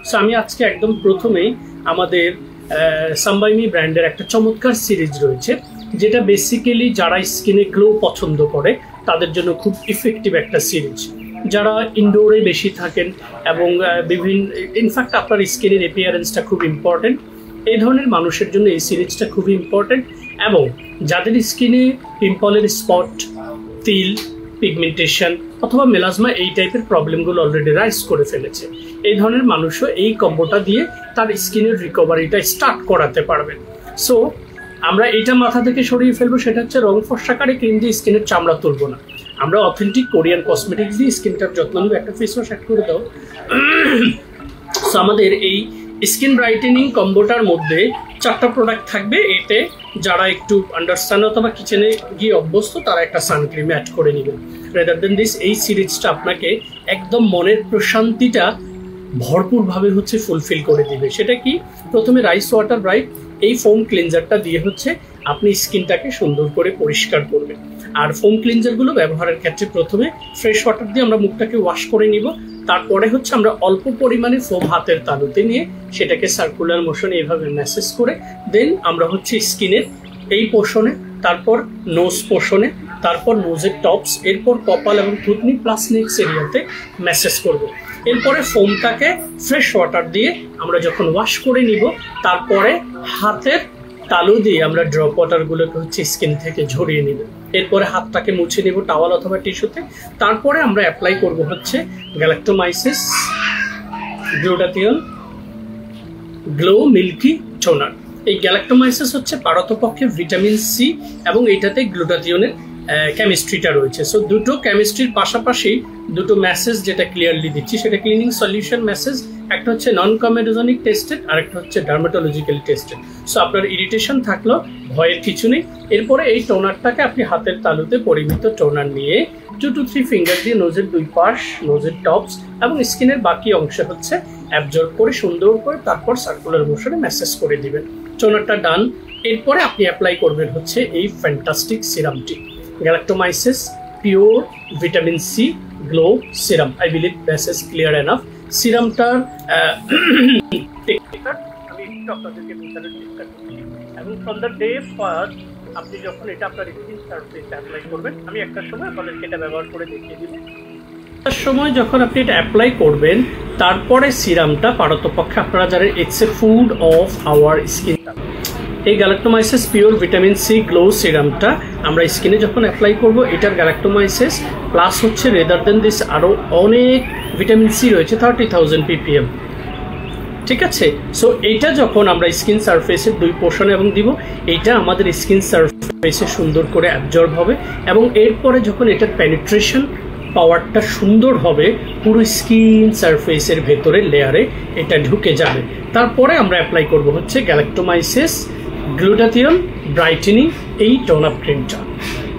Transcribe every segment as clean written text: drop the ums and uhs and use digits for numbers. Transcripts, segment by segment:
So আমি আজকে একদম প্রথমেই আমাদের সানবাই ব্র্যান্ডের একটা চমৎকার সিরিজ রয়েছে, যেটা বেসিক্যালি যারা স্কিনে গ্লো পছন্দ করে তাদের জন্য খুব ইফেক্টিভ একটা সিরিজ। যারা ইনডোরে বেশি থাকেন এবং বিভিন্ন ইনফ্যাক্ট আপনার স্কিনের অ্যাপিয়ারেন্সটা খুব ইম্পর্টেন্ট, এই ধরনের মানুষের জন্য এই সিরিজটা খুবই ইম্পর্টেন্ট। এবং যাদের স্কিনে পিম্পলের স্পট, তিল, পিগমেন্টেশন অথবা মেলাজমা এই টাইপের প্রবলেমগুলো অলরেডি রাইজ করে ফেলেছে, এই ধরনের মানুষও এই কম্বোটা দিয়ে তার স্কিনের রিকভারিটা স্টার্ট করাতে পারবেন। সো আমরা এটা মাথা থেকে সরিয়ে ফেলবো, সেটা হচ্ছে রং ফর্সাকারে ক্রিম দিয়ে স্কিনের চামড়া তুলবো না, আমরা অথেন্টিক কোরিয়ান কসমেটিক্স দিয়ে স্কিনটার যত্ন নেব। একটা ফেস ওয়াশ অ্যাড করে দাও। সো আমাদের এই স্কিন ব্রাইটেনিং কম্বোটার মধ্যে 4টা প্রোডাক্ট থাকবে। এতে যারা একটু আন্ডারস্ট্যান্ড অথবা কিচেনে গিয়ে অভ্যস্ত তারা একটা সানক্রিম অ্যাড করে নেবেন। রেদার দেন দিস, এই সিরিজটা আপনাকে একদম মনের প্রশান্তিটা ভরপুরভাবে হচ্ছে ফুলফিল করে দিবে। সেটা কি, প্রথমে রাইস ওয়াটার ব্রাইট এই ফোম ক্লিনজারটা দিয়ে হচ্ছে আপনি স্কিনটাকে সুন্দর করে পরিষ্কার করবেন। আর ফোম ক্লিনজারগুলো ব্যবহারের ক্ষেত্রে প্রথমে ফ্রেশ ওয়াটার দিয়ে আমরা মুখটাকে ওয়াশ করে নিব, তারপরে হচ্ছে আমরা অল্প পরিমাণে ফোম হাতের তালুতে নিয়ে সেটাকে সার্কুলার মোশনে এইভাবে ম্যাসেজ করে দেন আমরা হচ্ছে স্কিনের এই পোর্শনে, তারপর নোজ পোর্শনে, তারপর নোজের টপস, এরপর কপাল এবং থুতনি প্লাস নেক্স এরিয়াতে ম্যাসেজ করব। এরপরে ফোমটাকে ফ্রেশ ওয়াটার দিয়ে আমরা যখন ওয়াশ করে নিব, তারপরে হাতের তালু দিয়ে আমরা ড্রপ ওয়াটারগুলোকে হচ্ছে স্কিন থেকে ঝরিয়ে নিব। এরপরে হাতটাকে মুছে নিব টাওয়াল অথবা টিস্যুতে। তারপরে আমরা অ্যাপ্লাই করব হচ্ছে গ্যালাক্টোমাইসিস গ্লুটাথিয়ন গ্লো মিল্কি টোনার। এই গ্যালাক্টোমাইসিস হচ্ছে পারতপক্ষে ভিটামিন সি এবং এইটাতে গ্লুটাথিয়নের কেমিস্ট্রিটা রয়েছে। সো দুটো কেমিস্ট্রির পাশাপাশি দুটো মেসেজ যেটা ক্লিয়ারলি দিচ্ছি, সেটা ক্লিনিং সলিউশন মেসেজ। একটা হচ্ছে নন কমেডোজনিক টেস্টেড আর একটা হচ্ছে ডার্মাটোলজিক্যালি টেস্টেড। সো আপনার ইরিটেশন থাকলেও ভয়ের কিছু নেই। এরপরে এই টোনারটাকে আপনি হাতের তালুতে পরিমিত টোনার নিয়ে 2 to 3 ফিঙ্গার দিয়ে নোজের দুই পাশ, নোজের টপস এবং স্কিনের বাকি অংশে হচ্ছে অ্যাবজর্ব করে সুন্দর করে তারপর সার্কুলার মোশনে ম্যাসেজ করে দিবেন। টোনারটা ডান। এরপরে আপনি অ্যাপ্লাই করবেন হচ্ছে এই ফ্যান্টাস্টিক সিরামটি, galactomyces pure vitamin C glow serum. I believe this is clear enough. সিরামটার টেকনিকটা আমি একটু আপনাদেরকে বোঝানোর চেষ্টা করছি। এবং ফ্রম দ্য ডে ফার্স্ট আপনি যখন এটা আপনার স্কিন সারফেসে অ্যাপ্লাই করবেন, আমি একটা সময় আপনাদেরকে এটা ব্যবহার করে দেখিয়ে দিব। সময় যখন আপনি এটা অ্যাপ্লাই করবেন, তারপরে সিরামটা পারতপক্ষে আপনারা যারা it's a food of our skin. এই গ্যালাক্টোমাইসিস পিওর ভিটামিন সি গ্লো সিরামটা আমরা স্কিনে যখন অ্যাপ্লাই করব, এটার গ্যালাক্টোমাইসিস প্লাস হচ্ছে রেদার দেন দিস আরও অনেক ভিটামিন সি রয়েছে 30,000 ppm, ঠিক আছে। সো এইটা যখন আমরা স্কিন সারফেসের দুই পোর্শনে এবং দিব, এইটা আমাদের স্কিন সারফেসে সুন্দর করে অ্যাবজর্ব হবে এবং এরপরে যখন এটার পেনিট্রেশন পাওয়ারটা সুন্দর হবে, পুরো স্কিন সারফেসের ভেতরে লেয়ারে এটা ঢুকে যাবে। তারপরে আমরা অ্যাপ্লাই করব হচ্ছে গ্যালাক্টোমাইসিস গ্লুটাথিয়ন ব্রাইটেনিং এই টোন আপ ক্রিমটা।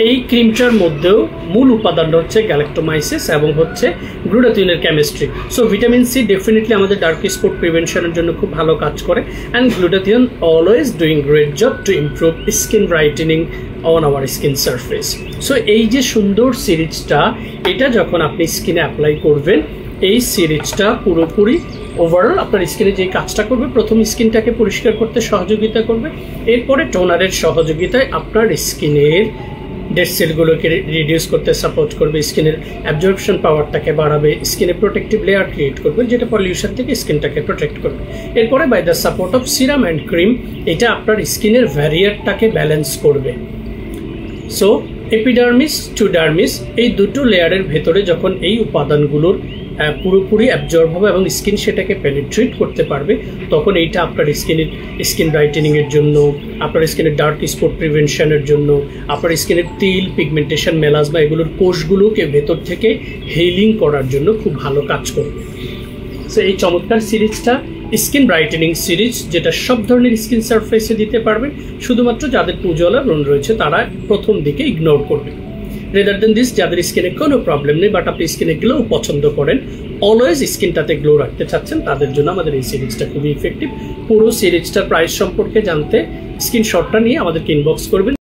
এই ক্রিমটার মধ্যেও মূল উপাদানটা হচ্ছে গ্যালাক্টোমাইসিস এবং হচ্ছে গ্লুটাথিয়নের chemistry. So vitamin C definitely আমাদের ডার্ক স্পট প্রিভেনশনের জন্য খুব ভালো কাজ করে, and glutathione always doing great job to improve skin brightening on our skin surface. So এই যে সুন্দর সিরিজটা, এটা যখন আপনি স্কিনে অ্যাপ্লাই করবেন, এই সিরিজটা পুরোপুরি ওভারঅল আপনার স্কিনে যে কাজটা করবে, প্রথম স্কিনটাকে পরিষ্কার করতে সহযোগিতা করবে, এরপরে টোনারের সহযোগিতায় আপনার স্কিনের ডেড সেলগুলোকে রিডিউস করতে সাপোর্ট করবে, স্কিনের অ্যাবজর্পশন পাওয়ারটাকে বাড়াবে, স্কিনে প্রোটেক্টিভ লেয়ার ক্রিয়েট করবে যেটা পলিউশন থেকে স্কিনটাকে প্রোটেক্ট করবে। এরপরে by the support of serum and cream এটা আপনার স্কিনের ভ্যারিয়ারটাকে ব্যালেন্স করবে। সো এপিডার্মিস টু ডার্মিস এই দুটো লেয়ারের ভেতরে যখন এই উপাদানগুলোর পুরোপুরি অ্যাবজর্ব হবে এবং স্কিন সেটাকে পেনিট্রেট করতে পারবে, তখন এইটা আপনার স্কিন ব্রাইটেনিংয়ের জন্য, আপনার স্কিনের ডার্ক স্পট প্রিভেনশনের জন্য, আপনার স্কিনের তিল, পিগমেন্টেশন, মেলাজমা এগুলোর কোষগুলোকে ভেতর থেকে হিলিং করার জন্য খুব ভালো কাজ করবে। সো এই চমৎকার সিরিজটা স্কিন ব্রাইটেনিং সিরিজ, যেটা সব ধরনের স্কিন সারফেসে দিতে পারবেন, শুধুমাত্র যাদের পুজোলা ব্রণ রয়েছে তারা প্রথম দিকে ইগনোর করবে। রেদার দেন দিস, যাদের স্কিনে কোনো প্রবলেম নেই বাট আপনি স্কিনে গ্লো পছন্দ করেন, অলওয়েজ স্কিনটাতে গ্লো রাখতে চাচ্ছেন, তাদের জন্য আমাদের এই সিরিজটা খুবই ইফেক্টিভ। পুরো সিরিজটার প্রাইস সম্পর্কে জানতে স্ক্রিনশটটা নিয়ে আমাদেরকে ইনবক্স করবেন।